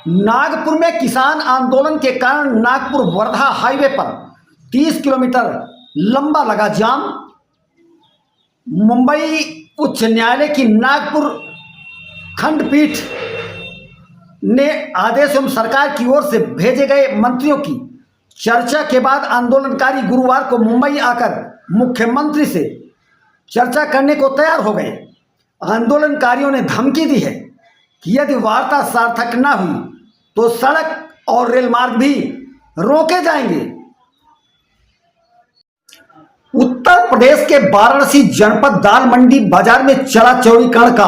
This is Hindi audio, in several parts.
नागपुर में किसान आंदोलन के कारण नागपुर वर्धा हाईवे पर 30 किलोमीटर लंबा लगा जाम। मुंबई उच्च न्यायालय की नागपुर खंडपीठ ने आदेश एवं सरकार की ओर से भेजे गए मंत्रियों की चर्चा के बाद आंदोलनकारी गुरुवार को मुंबई आकर मुख्यमंत्री से चर्चा करने को तैयार हो गए। आंदोलनकारियों ने धमकी दी है कि यदि वार्ता सार्थक न हुई तो सड़क और रेल मार्ग भी रोके जाएंगे। उत्तर प्रदेश के वाराणसी जनपद दाल मंडी बाजार में चला चौड़ीकरण का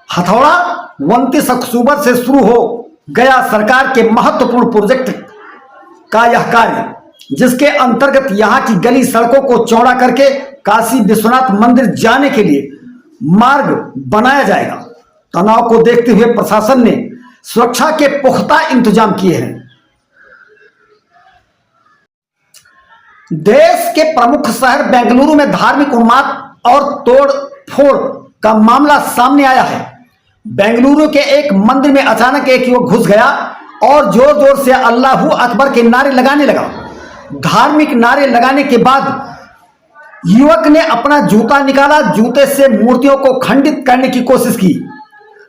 हथौड़ा 29 अक्टूबर से शुरू हो गया सरकार के महत्वपूर्ण प्रोजेक्ट का यह कार्य, जिसके अंतर्गत यहां की गली सड़कों को चौड़ा करके काशी विश्वनाथ मंदिर जाने के लिए मार्ग बनाया जाएगा। तनाव को देखते हुए प्रशासन ने सुरक्षा के पुख्ता इंतजाम किए हैं। देश के प्रमुख शहर बेंगलुरु में धार्मिक उन्माद और तोड़फोड़ का मामला सामने आया है। बेंगलुरु के एक मंदिर में अचानक एक युवक घुस गया और जोर जोर से अल्लाहू अकबर के नारे लगाने लगा। धार्मिक नारे लगाने के बाद युवक ने अपना जूता निकाला। जूते से मूर्तियों को खंडित करने की कोशिश की।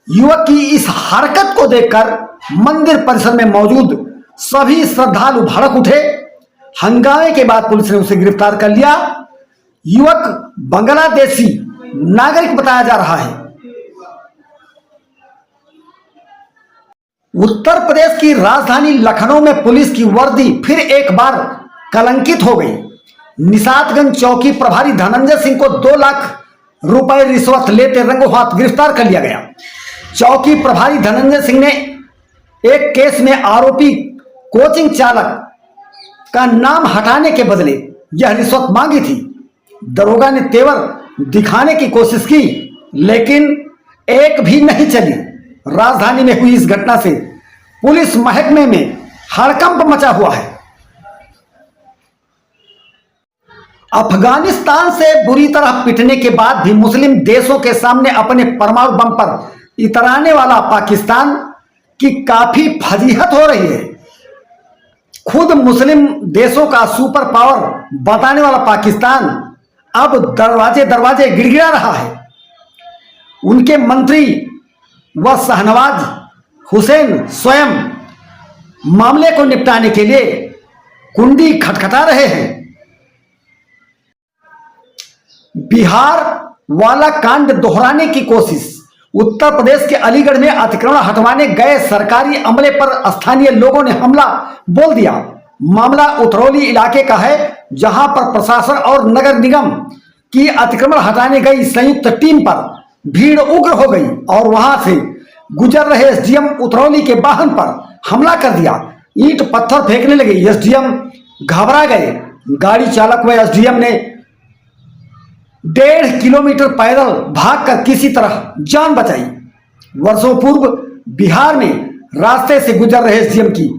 युवक की इस हरकत को देखकर मंदिर परिसर में मौजूद सभी श्रद्धालु भड़क उठे। हंगामे के बाद पुलिस ने उसे गिरफ्तार कर लिया। युवक बांग्लादेशी नागरिक बताया जा रहा है। उत्तर प्रदेश की राजधानी लखनऊ में पुलिस की वर्दी फिर एक बार कलंकित हो गई। निशातगंज चौकी प्रभारी धनंजय सिंह को 2 लाख रुपए रिश्वत लेते रंगों हाथ गिरफ्तार कर लिया गया। चौकी प्रभारी धनंजय सिंह ने एक केस में आरोपी कोचिंग चालक का नाम हटाने के बदले यह रिश्वत मांगी थी। दरोगा ने तेवर दिखाने की कोशिश की, लेकिन एक भी नहीं चली। राजधानी में हुई इस घटना से पुलिस महकमे में हड़कंप मचा हुआ है। अफगानिस्तान से बुरी तरह पिटने के बाद भी मुस्लिम देशों के सामने अपने परमाणु बम पर इतराने वाला पाकिस्तान की काफी फजीहत हो रही है। खुद मुस्लिम देशों का सुपर पावर बताने वाला पाकिस्तान अब दरवाजे दरवाजे गिड़गिड़ा रहा है। उनके मंत्री व शहनवाज हुसैन स्वयं मामले को निपटाने के लिए कुंडी खटखटा रहे हैं। बिहार वाला कांड दोहराने की कोशिश। उत्तर प्रदेश के अलीगढ़ में अतिक्रमण हटवाने गए सरकारी अमले पर स्थानीय लोगों ने हमला बोल दिया। मामला उतरौली इलाके का है, जहां पर प्रशासन और नगर निगम की अतिक्रमण हटाने गई संयुक्त टीम पर भीड़ उग्र हो गई और वहां से गुजर रहे एसडीएम उतरौली के वाहन पर हमला कर दिया। ईंट पत्थर फेंकने लगे। एसडीएम घबरा गए। गाड़ी चालक व एसडीएम ने 1.5 किलोमीटर पैदल भागकर किसी तरह जान बचाई। वर्षों पूर्व बिहार में रास्ते से गुजर रहे एसडीएम की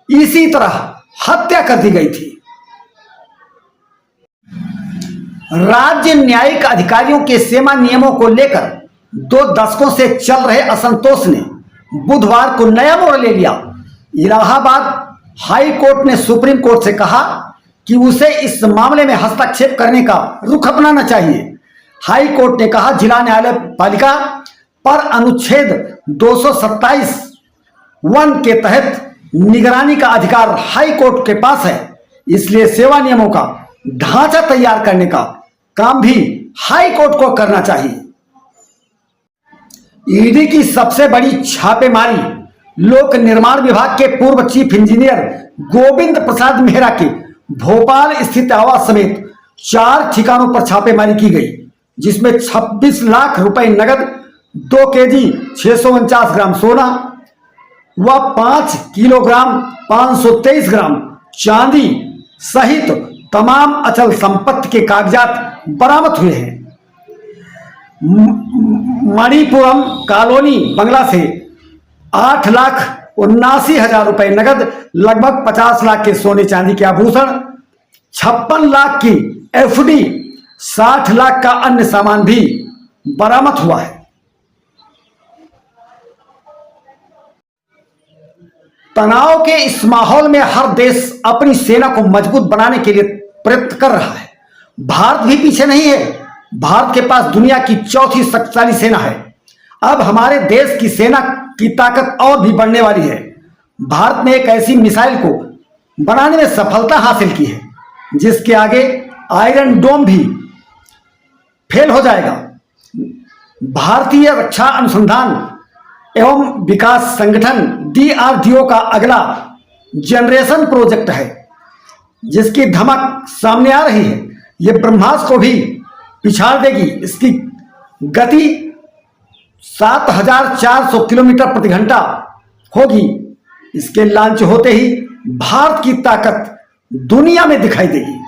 इसी तरह हत्या कर दी गई थी। राज्य न्यायिक अधिकारियों के सेवा नियमों को लेकर 2 दशकों से चल रहे असंतोष ने बुधवार को नया मोड़ ले लिया। इलाहाबाद हाई कोर्ट ने सुप्रीम कोर्ट से कहा कि उसे इस मामले में हस्तक्षेप करने का रुख अपनाना चाहिए। हाई कोर्ट ने कहा, जिला न्यायालय पालिका पर अनुच्छेद 227(1) के तहत निगरानी का अधिकार हाई कोर्ट के पास है, इसलिए सेवा नियमों का ढांचा तैयार करने का काम भी हाई कोर्ट को करना चाहिए। ईडी की सबसे बड़ी छापेमारी लोक निर्माण विभाग के पूर्व चीफ इंजीनियर गोविंद प्रसाद मेहरा के भोपाल स्थित आवास समेत 4 ठिकानों पर छापेमारी की गई, जिसमें 26 लाख रुपए नगद, 2 केजी 649 ग्राम सोना व 5 किलोग्राम 523 ग्राम चांदी सहित तमाम अचल संपत्ति के कागजात बरामद हुए हैं। मणिपुरम कॉलोनी बंगला से 8,79,000 रुपए नगद, लगभग 50 लाख के सोने चांदी के आभूषण, 56 लाख की एफडी, 60 लाख का अन्य सामान भी बरामद हुआ है। तनाव के इस माहौल में हर देश अपनी सेना को मजबूत बनाने के लिए प्रयत्न कर रहा है। भारत भी पीछे नहीं है। भारत के पास दुनिया की चौथी शक्तिशाली सेना है। अब हमारे देश की सेना की ताकत और भी बढ़ने वाली है। भारत ने एक ऐसी मिसाइल को बनाने में सफलता हासिल की है जिसके आगे आयरन डोम भी फेल हो जाएगा। भारतीय रक्षा अनुसंधान एवं विकास संगठन DRDO का अगला जनरेशन प्रोजेक्ट है जिसकी धमक सामने आ रही है। यह ब्रह्मास्त्र को भी पिछाड़ देगी। इसकी गति 7,400 किलोमीटर प्रति घंटा होगी। इसके लॉन्च होते ही भारत की ताकत दुनिया में दिखाई देगी।